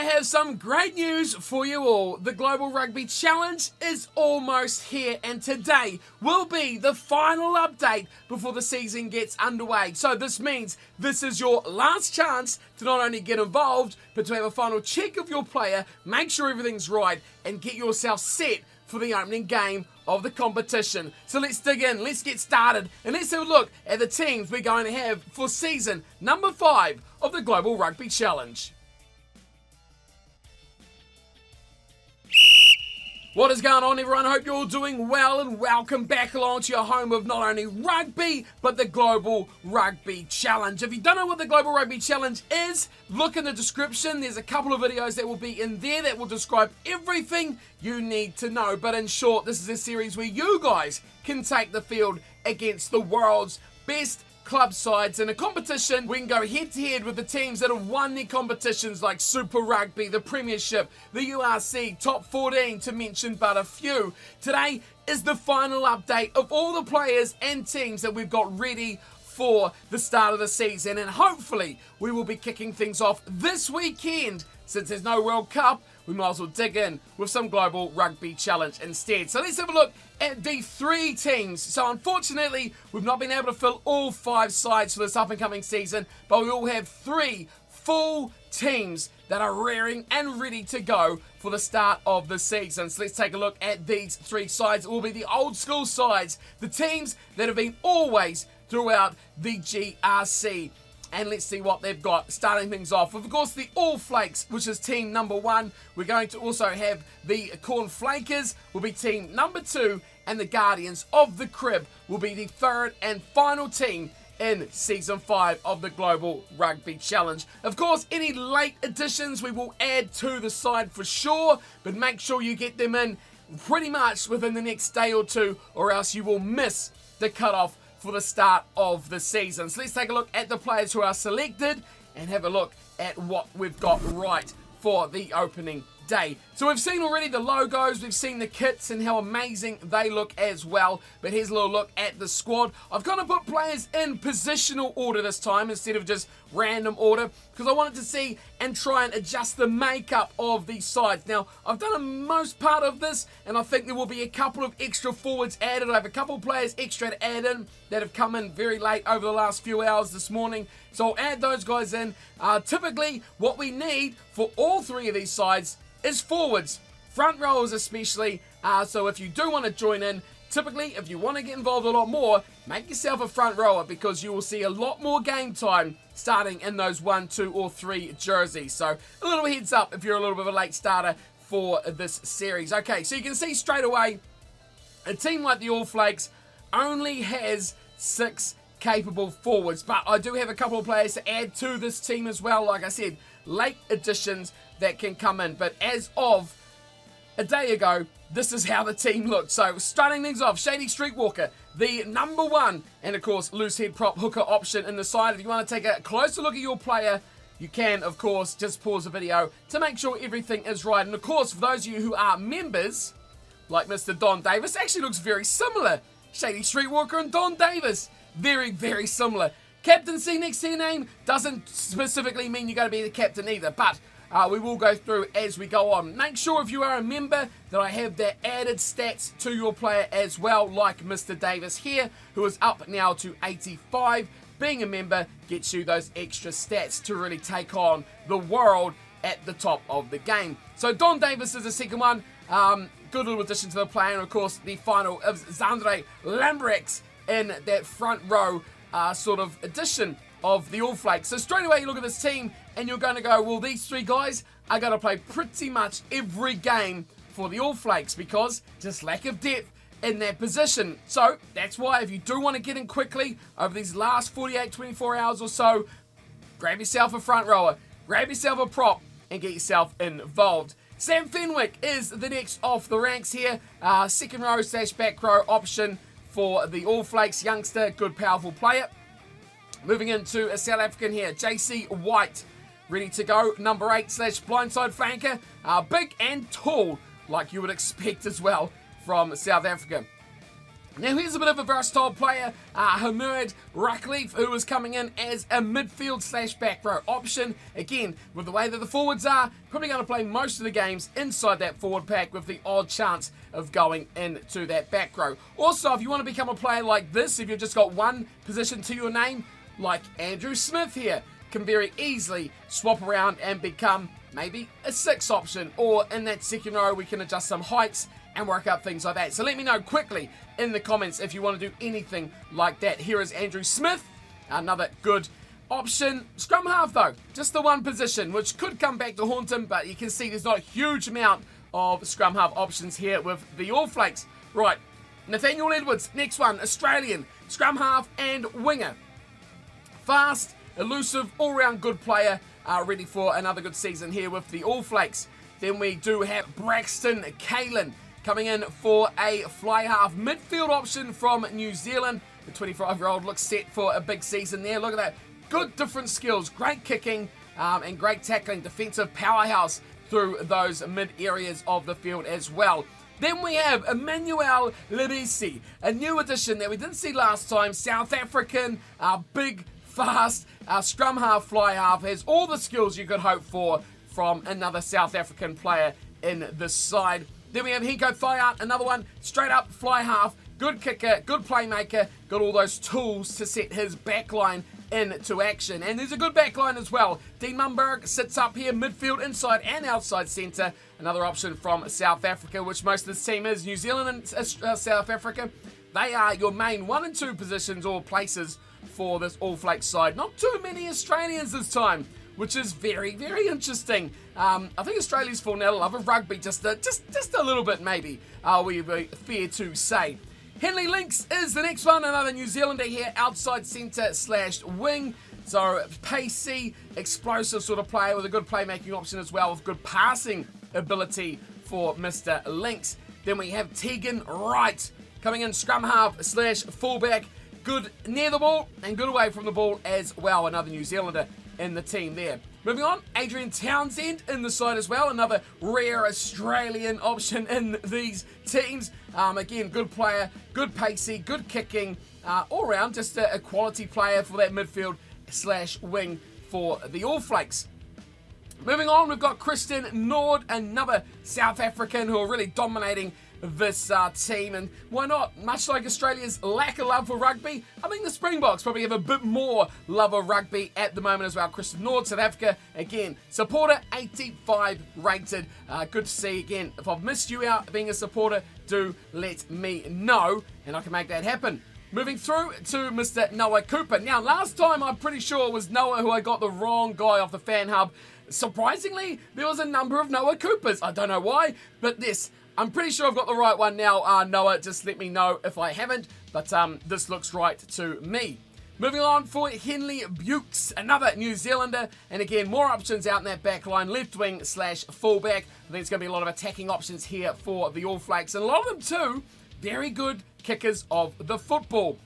I have some great news for you all. The Global Rugby Challenge is almost here, and today will be the final update before the season gets underway. So this means this is your last chance to not only get involved, but to have a final check of your player, make sure everything's right, and get yourself set for the opening game of the competition. So let's dig in, let's get started, and let's have a look at the teams we're going to have for season number 5 of the Global Rugby Challenge. What is going on, everyone? I hope you're all doing well, and welcome back along to your home of not only rugby, but the Global Rugby Challenge. If you don't know what the Global Rugby Challenge is, look in the description. There's a couple of videos that will be in there that will describe everything you need to know. But in short, this is a series where you guys can take the field against the world's best club sides in a competition. We can go head to head with the teams that have won their competitions like Super Rugby, the Premiership, the URC, Top 14 to mention but a few. Today is the final update of all the players and teams that we've got ready for the start of the season, and hopefully we will be kicking things off this weekend. Since there's no World Cup, we might as well dig in with some Global Rugby Challenge instead. So let's have a look at the 3 teams. So unfortunately, we've not been able to fill all 5 sides for this up and coming season, but we all have 3 full teams that are rearing and ready to go for the start of the season. So let's take a look at these 3 sides. It will be the old school sides, the teams that have been always throughout the GRC. And let's see what they've got. Starting things off with, of course, the All Flakes, which is team number 1. We're going to also have the Corn Flakers, will be team number 2. And the Guardians of the Crib will be the 3rd and final team in Season 5 of the Global Rugby Challenge. Of course, any late additions we will add to the side for sure, but make sure you get them in pretty much within the next day or 2, or else you will miss the cutoff for the start of the season. So let's take a look at the players who are selected and have a look at what we've got right for the opening day. So we've seen already the logos, we've seen the kits and how amazing they look as well, but here's a little look at the squad. I've kind of put players in positional order this time instead of just random order, because I wanted to see and try and adjust the makeup of these sides. Now, I've done a most part of this, and I think there will be a couple of extra forwards added. I have a couple of players extra to add in that have come in very late over the last few hours this morning, so I'll add those guys in. Typically, what we need for all 3 of these sides is forwards, front rowers especially. So if you do want to join in, typically if you want to get involved a lot more, make yourself a front rower, because you will see a lot more game time starting in those 1, 2 or 3 jerseys. So a little heads up if you're a little bit of a late starter for this series. Okay, so you can see straight away a team like the All Flakes only has 6 capable forwards, but I do have a couple of players to add to this team as well. Like I said, late additions that can come in, but as of a day ago, this is how the team looked. So starting things off, Shady Streetwalker, the number 1, and of course loose head prop hooker option in the side. If you want to take a closer look at your player, you can of course just pause the video to make sure everything is right. And of course, for those of you who are members, like Mr. Don Davis, actually looks very similar. Shady Streetwalker and Don Davis, very, very similar. Captaincy next to your name doesn't specifically mean you're going to be the captain either, but we will go through as we go on. Make sure if you are a member that I have the added stats to your player as well, like Mr. Davis here, who is up now to 85. Being a member gets you those extra stats to really take on the world at the top of the game. So Don Davis is the second one. Good little addition to the player, and of course the final of Zandre Lambrex in that front row sort of addition of the All Flakes. So straight away you look at this team and you're going to go, well, these 3 guys are going to play pretty much every game for the All Flakes, because just lack of depth in that position. So that's why if you do want to get in quickly over these last 48, 24 hours or so, grab yourself a front rower, grab yourself a prop and get yourself involved. Sam Fenwick is the next off the ranks here. Second row / back row option for the All Flakes youngster, good powerful player. Moving into a South African here, JC White, ready to go. Number 8 / blindside flanker, big and tall, like you would expect as well from South Africa. Now here's a bit of a versatile player, Hamid Rakleef, who is coming in as a midfield/back row option. Again, with the way that the forwards are, probably going to play most of the games inside that forward pack with the odd chance of going into that back row. Also, if you want to become a player like this, if you've just got one position to your name, like Andrew Smith here, can very easily swap around and become maybe a 6 option, or in that second row we can adjust some heights and work out things like that. So let me know quickly in the comments if you want to do anything like that. Here is Andrew Smith, another good option. Scrum half though, just the one position, which could come back to haunt him, but you can see there's not a huge amount of scrum half options here with the All Flakes. Right, Nathaniel Edwards, next one, Australian, scrum half and winger. Fast, elusive, all-round good player, ready for another good season here with the All Flakes. Then we do have Braxton Kalin coming in for a fly half midfield option from New Zealand. The 25-year-old looks set for a big season there. Look at that. Good different skills, great kicking and great tackling, defensive powerhouse through those mid areas of the field as well. Then we have Emmanuel Lebisi, a new addition that we didn't see last time. South African, big, fast, scrum half, fly half, has all the skills you could hope for from another South African player in this side. Then we have Henko Thayat, another one, straight up fly half, good kicker, good playmaker, got all those tools to set his backline into action. And there's a good backline as well. Dean Mumberg sits up here, midfield, inside and outside centre. Another option from South Africa, which most of this team is. New Zealand and South Africa, they are your main 1 and 2 positions or places for this All Flakes side. Not too many Australians this time, which is very, very interesting. I think Australia's fallen out of love with rugby just a little bit, maybe, we fair to say. Henley Links is the next one, another New Zealander here, outside centre/wing. So pacey, explosive sort of player with a good playmaking option as well, with good passing ability for Mr. Links. Then we have Tegan Wright coming in scrum half/fullback. Good near the ball and good away from the ball as well, another New Zealander in the team there. Moving on, Adrian Townsend in the side as well, another rare Australian option in these teams. Again, good player, good pacey, good kicking, all round just a quality player for that midfield/wing for the All Flakes. Moving on, we've got Christian Nord, another South African who are really dominating this team, and why not? Much like Australia's lack of love for rugby, I think the Springboks probably have a bit more love of rugby at the moment as well. Christian Nord, South Africa, again, supporter 85 rated. Good to see again. If I've missed you out being a supporter, do let me know, and I can make that happen. Moving through to Mr. Noah Cooper. Now, last time I'm pretty sure it was Noah who I got the wrong guy off the fan hub. Surprisingly, there was a number of Noah Coopers. I don't know why, but this, I'm pretty sure I've got the right one now. Noah, just let me know if I haven't, but this looks right to me. Moving on for Henley Bukes, another New Zealander, and again, more options out in that back line, left wing/fullback. I think it's going to be a lot of attacking options here for the All Flakes, and a lot of them too, very good kickers of the football.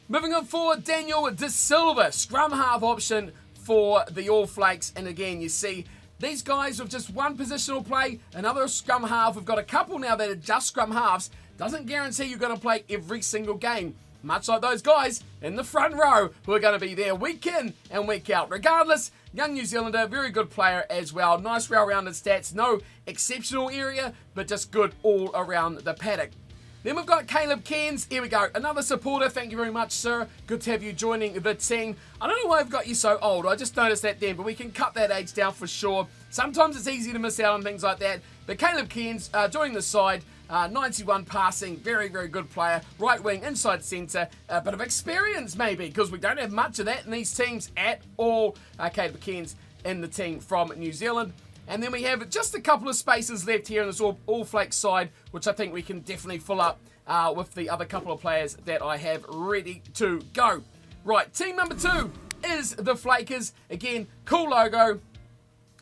Moving on for Daniel De Silva, scrum half option for the All Flakes, and again, you see these guys with just one positional play, another scrum half. We've got a couple now that are just scrum halves. Doesn't guarantee you're going to play every single game. Much like those guys in the front row who are going to be there week in and week out. Regardless, young New Zealander, very good player as well. Nice well-rounded stats. No exceptional area, but just good all around the paddock. Then we've got Caleb Cairns. Here we go. Another supporter. Thank you very much, sir. Good to have you joining the team. I don't know why I've got you so old. I just noticed that then, but we can cut that age down for sure. Sometimes it's easy to miss out on things like that. But Caleb Cairns joining the side. 91 passing. Very, very good player. Right wing, inside centre. A bit of experience maybe, because we don't have much of that in these teams at all. Caleb Cairns in the team from New Zealand. And then we have just a couple of spaces left here in this All Flakes side, which I think we can definitely fill up with the other couple of players that I have ready to go. Right, team number 2 is the Flakers. Again, cool logo.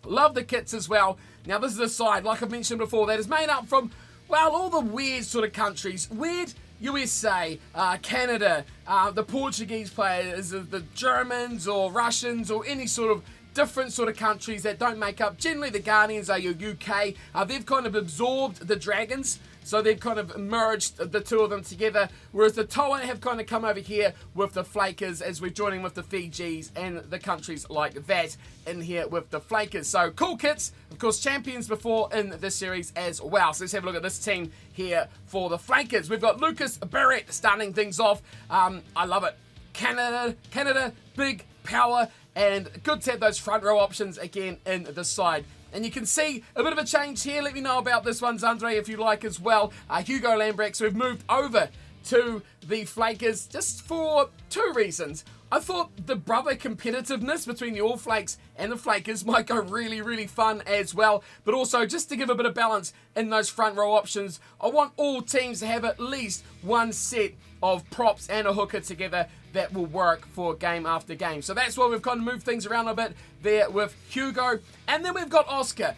Love the kits as well. Now, this is a side, like I've mentioned before, that is made up from, well, all the weird sort of countries. Weird USA, Canada, the Portuguese players, the Germans or Russians or any sort of different sort of countries that don't make up. Generally, the Guardians are your UK. They've kind of absorbed the Dragons So they've kind of merged the two of them together, whereas the Toa have kind of come over here with the Flakers as we're joining with the Fijis and the countries like that in here with the Flakers. So cool kits, of course, champions before in this series as well. So let's have a look at this team here for the Flakers. We've got Lucas Barrett starting things off. I love it. Canada, big power, and good to have those front row options again in the side. And you can see a bit of a change here. Let me know about this one, Zandre, if you like as well. Hugo Lambrecht, so we've moved over to the Flakers just for two reasons. I thought the brother competitiveness between the All Flakes and the Flakers might go really, really fun as well. But also, just to give a bit of balance in those front row options, I want all teams to have at least one set of props and a hooker together that will work for game after game. So that's why we've kind of moved things around a bit there with Hugo. And then we've got Oscar,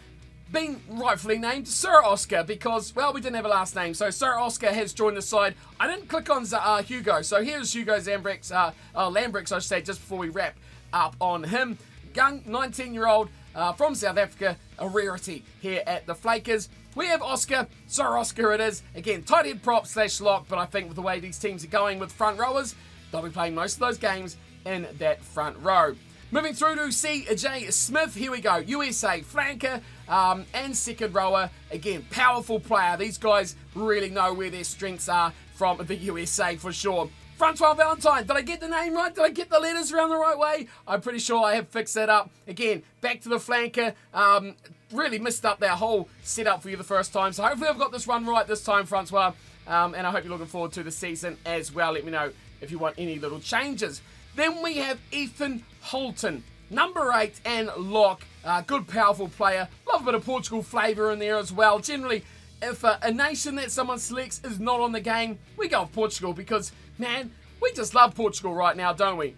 been rightfully named Sir Oscar because, well, we didn't have a last name. So Sir Oscar has joined the side. I didn't click on Hugo. So here's Hugo Lambrecht, I should say, just before we wrap up on him. Young 19-year-old from South Africa, a rarity here at the Flakers. We have Oscar, Sir Oscar it is. Again, tight head prop / lock, but I think with the way these teams are going with front rowers, they'll be playing most of those games in that front row. Moving through to CJ Smith. Here we go. USA flanker and second rower. Again, powerful player. These guys really know where their strengths are from the USA for sure. Francois Valentine. Did I get the name right? Did I get the letters around the right way? I'm pretty sure I have fixed that up. Again, back to the flanker. Really messed up that whole setup for you the first time. So hopefully I've got this one right this time, Francois. And I hope you're looking forward to the season as well. Let me know if you want any little changes. Then we have Ethan Holton, number 8 and lock. Good, powerful player. Love a bit of Portugal flavour in there as well. Generally, if a nation that someone selects is not on the game, we go with Portugal because, man, we just love Portugal right now, don't we?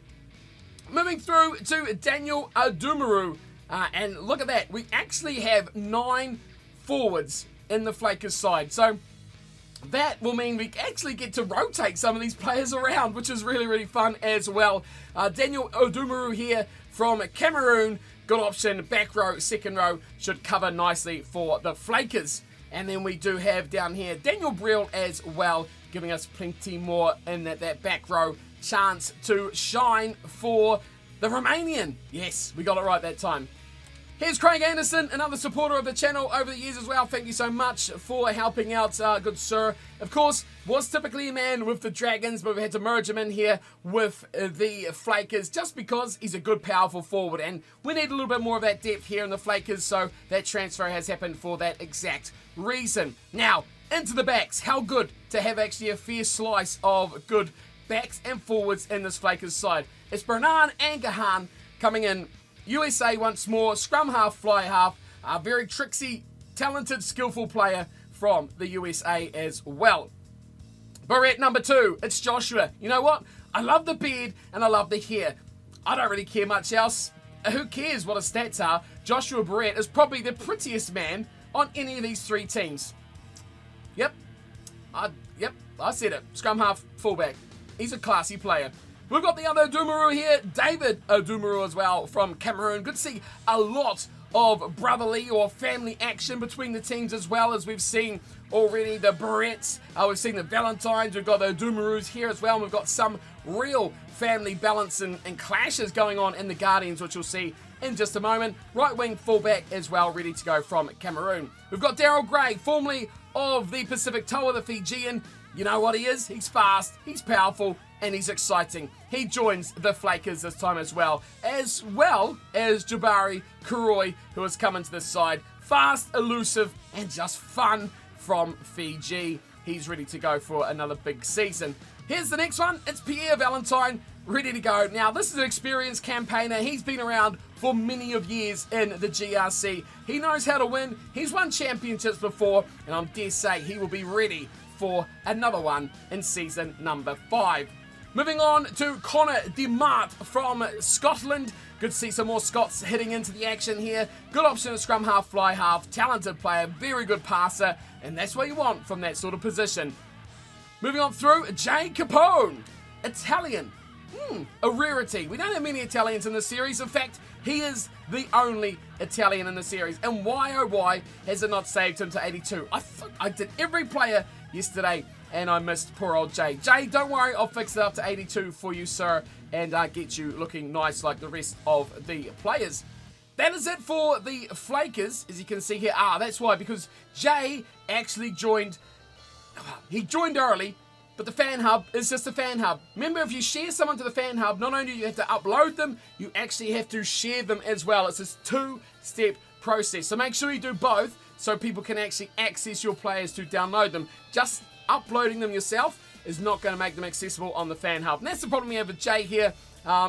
Moving through to Daniel Adumaru. And look at that. We actually have 9 forwards in the Flakers side. So that will mean we actually get to rotate some of these players around, which is really, really fun as well. Daniel Odumaru here from Cameroon. Good option. Back row, second row should cover nicely for the Flakers. And then we do have down here Daniel Brill as well, giving us plenty more in that back row chance to shine for the Romanian. Yes, we got it right that time. Here's Craig Anderson, another supporter of the channel over the years as well. Thank you so much for helping out, good sir. Of course, was typically a man with the Dragons, but we had to merge him in here with the Flakers just because he's a good, powerful forward. And we need a little bit more of that depth here in the Flakers, so that transfer has happened for that exact reason. Now, into the backs. How good to have actually a fair slice of good backs and forwards in this Flakers side. It's Bernan and Gahan coming in. USA once more, scrum half, fly half, a very tricksy, talented, skillful player from the USA as well. Barrett number 2, it's Joshua. You know what? I love the beard and I love the hair. I don't really care much else. Who cares what his stats are? Joshua Barrett is probably the prettiest man on any of these 3 teams. Yep, I said it. Scrum half, fullback. He's a classy player. We've got the other Adumaru here, David Adumaru as well from Cameroon. Good to see a lot of brotherly or family action between the teams as well, as we've seen already the Barretts, we've seen the Valentines, we've got the Adumarus here as well, and we've got some real family balance and clashes going on in the Guardians, which you'll see in just a moment. Right wing fullback as well, ready to go from Cameroon. We've got Daryl Gray, formerly of the Pacific Toa, the Fijian. You know what he is? He's fast, he's powerful, and he's exciting. He joins the Flakers this time as well as Jabari Kuroi, who has come into this side. Fast, elusive, and just fun from Fiji. He's ready to go for another big season. Here's the next one. It's Pierre Valentine, ready to go. Now, this is an experienced campaigner. He's been around for many of years in the GRC. He knows how to win. He's won championships before, and I dare say he will be ready for another one in season number 5. Moving on to Connor DeMart from Scotland. Good to see some more Scots hitting into the action here. Good option at scrum half, fly half. Talented player, very good passer, and that's what you want from that sort of position. Moving on through, Jay Capone. Italian. A rarity. We don't have many Italians in this series. In fact, He is the only Italian in the series. And why, oh why, has it not saved him to 82? I did every player yesterday, and I missed poor old Jay. Jay, don't worry, I'll fix it up to 82 for you, sir, and get you looking nice like the rest of the players. That is it for the Flakers, as you can see here. That's why, because Jay actually joined. He joined early, but the fan hub is just a fan hub. Remember, if you share someone to the fan hub, not only do you have to upload them, you actually have to share them as well. It's this two-step process. So make sure you do both so people can actually access your players to download them. Just uploading them yourself is not going to make them accessible on the fan hub. And that's the problem we have with Jay here.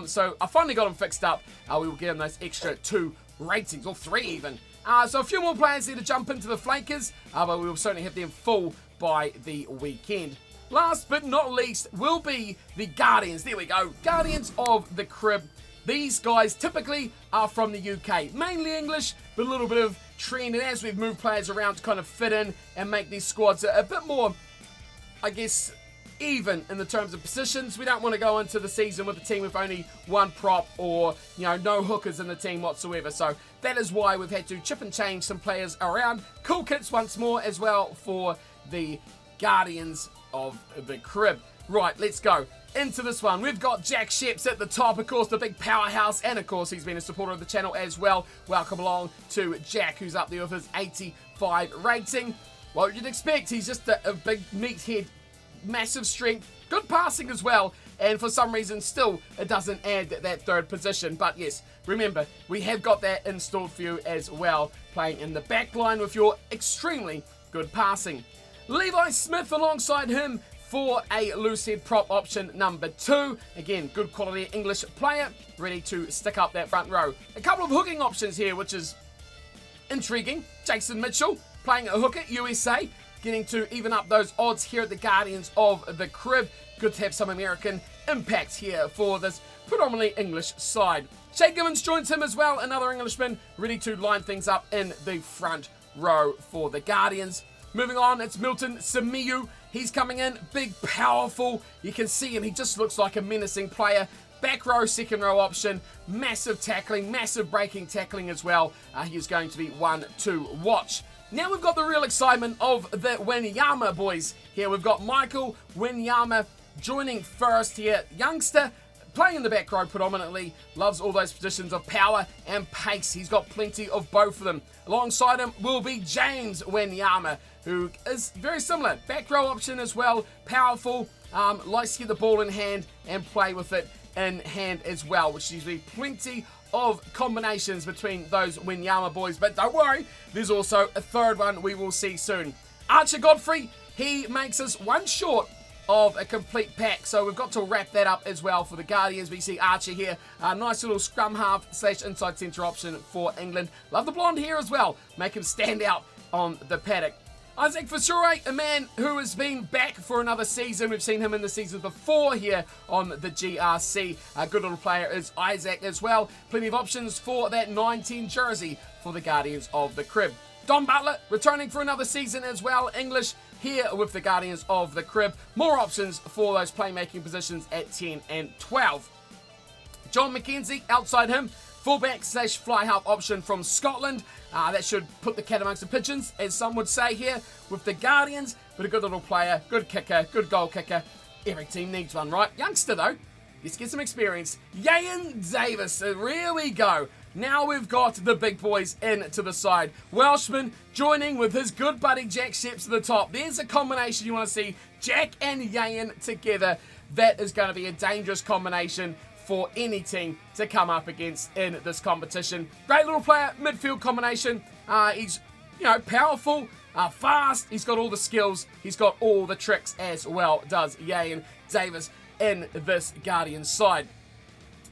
So I finally got him fixed up. We will get him those extra 2 ratings, or 3 even. So a few more players there to jump into the Flakers, but we will certainly have them full by the weekend. Last but not least will be the Guardians. There we go. Guardians of the Crib. These guys typically are from the UK. Mainly English, but a little bit of trend. And as we've moved players around to kind of fit in and make these squads a bit more, I guess, even in the terms of positions. We don't want to go into the season with a team with only 1 prop or, no hookers in the team whatsoever. So that is why we've had to chip and change some players around. Cool kits once more as well for the Guardians of the Crib. Right, let's go into this one. We've got Jack Sheps at the top, of course, the big powerhouse, and of course he's been a supporter of the channel as well. Welcome along to Jack, who's up there with his 85 rating. What you'd expect, he's just a big meathead, massive strength, good passing as well, and for some reason still it doesn't add that 3rd position. But yes, remember, we have got that installed for you as well, playing in the back line with your extremely good passing. Levi Smith alongside him for a loose head prop option number 2. Again, good quality English player, ready to stick up that front row. A couple of hooking options here, which is intriguing. Jason Mitchell playing a hooker, USA, getting to even up those odds here at the Guardians of the Crib. Good to have some American impact here for this predominantly English side. Shay Gibbons joins him as well, another Englishman, ready to line things up in the front row for the Guardians. Moving on, it's Milton Simiyu. He's coming in, big, powerful. You can see him, he just looks like a menacing player. Back row, second row option, massive tackling, massive breaking tackling as well. He is going to be one to watch. Now we've got the real excitement of the Wanyama boys here. We've got Michael Wanyama joining first here. Youngster, playing in the back row predominantly, loves all those positions of power and pace. He's got plenty of both of them. Alongside him will be James Wanyama, who is very similar. Back row option as well, powerful, likes to get the ball in hand and play with it in hand as well, which is plenty of combinations between those Wanyama boys. But don't worry, there's also a 3rd one we will see soon. Archer Godfrey, he makes us 1 short of a complete pack, so we've got to wrap that up as well for the Guardians. We see Archer here, a nice little scrum half / inside centre option for England. Love the blonde hair as well, make him stand out on the paddock. Isaac Fasure, a man who has been back for another season. We've seen him in the season before here on the GRC. A good little player is Isaac as well. Plenty of options for that 19 jersey for the Guardians of the Crib. Don Butler returning for another season as well. English here with the Guardians of the Crib. More options for those playmaking positions at 10 and 12. John McKenzie outside him. Fullback / fly half option from Scotland. That should put the cat amongst the pigeons, as some would say here, with the Guardians. But a good little player, good kicker, good goal kicker. Every team needs one, right? Youngster, though. Let's get some experience. Yayan Davis. Here we go. Now we've got the big boys into the side. Welshman joining with his good buddy Jack Sheps at the top. There's a combination you want to see. Jack and Yayan together. That is going to be a dangerous combination for any team to come up against in this competition. Great little player, midfield combination. He's, powerful, fast. He's got all the skills. He's got all the tricks as well, does Yayan Davis in this Guardian side.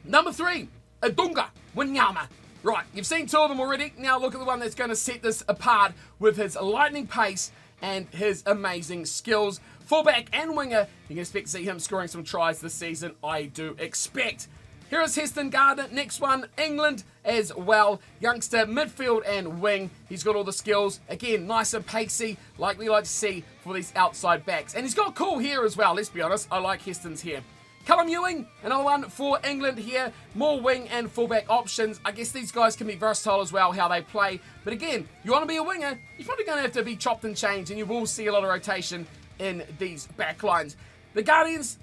Number 3, Adunga Wanyama. Right, you've seen 2 of them already. Now look at the one that's going to set this apart with his lightning pace and his amazing skills. Fullback and winger, you can expect to see him scoring some tries this season, I do expect. Here is Heston Gardner, next one, England as well. Youngster, midfield and wing. He's got all the skills. Again, nice and pacey, like we like to see for these outside backs. And he's got cool hair as well, let's be honest. I like Heston's hair. Callum Ewing, another one for England here. More wing and fullback options. I guess these guys can be versatile as well, how they play. But again, you want to be a winger, you're probably going to have to be chopped and changed, and you will see a lot of rotation in these backlines. The Guardians,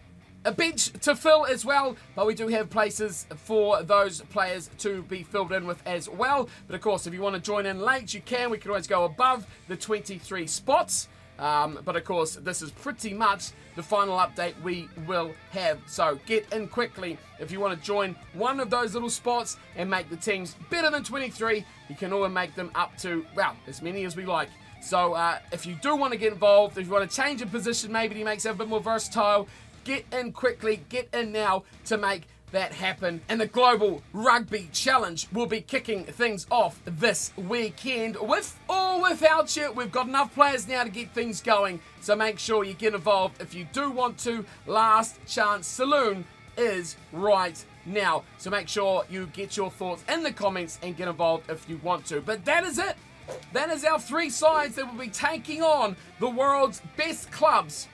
a bench to fill as well, but we do have places for those players to be filled in with as well. But of course, if you want to join in late, you can. We can always go above the 23 spots. But of course, this is pretty much the final update we will have. So get in quickly if you want to join one of those little spots and make the teams better than 23. You can always make them up to, well, as many as we like. So if you do want to get involved, if you want to change a position, maybe to make yourself a bit more versatile, get in quickly, get in now to make that happen. And the Global Rugby Challenge will be kicking things off this weekend. With or without you, we've got enough players now to get things going. So make sure you get involved if you do want to. Last Chance Saloon is right now. So make sure you get your thoughts in the comments and get involved if you want to. But that is it. That is our three sides that will be taking on the world's best clubs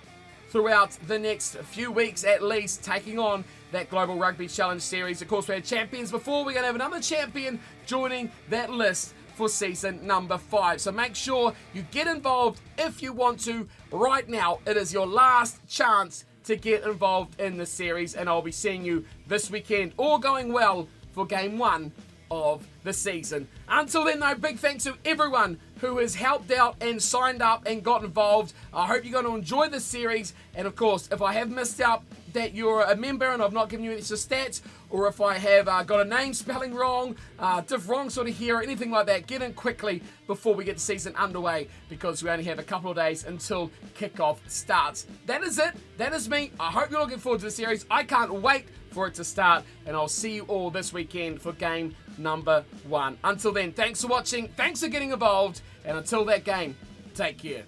throughout the next few weeks at least, taking on that Global Rugby Challenge series. Of course, we had champions before. We're going to have another champion joining that list for season number 5. So make sure you get involved if you want to right now. It is your last chance to get involved in the series, and I'll be seeing you this weekend, all going well for game 1 of the season. Until then though, big thanks to everyone who has helped out and signed up and got involved. I hope you're going to enjoy this series, and of course, if I have missed out that you're a member and I've not given you extra stats, or if I have got a name spelling wrong, wrong sort of here, or anything like that, get in quickly before we get the season underway, because we only have a couple of days until kickoff starts. That is it. That is me. I hope you're looking forward to the series. I can't wait for it to start, and I'll see you all this weekend for game number 1. Until then, thanks for watching, thanks for getting involved, and until that game, take care.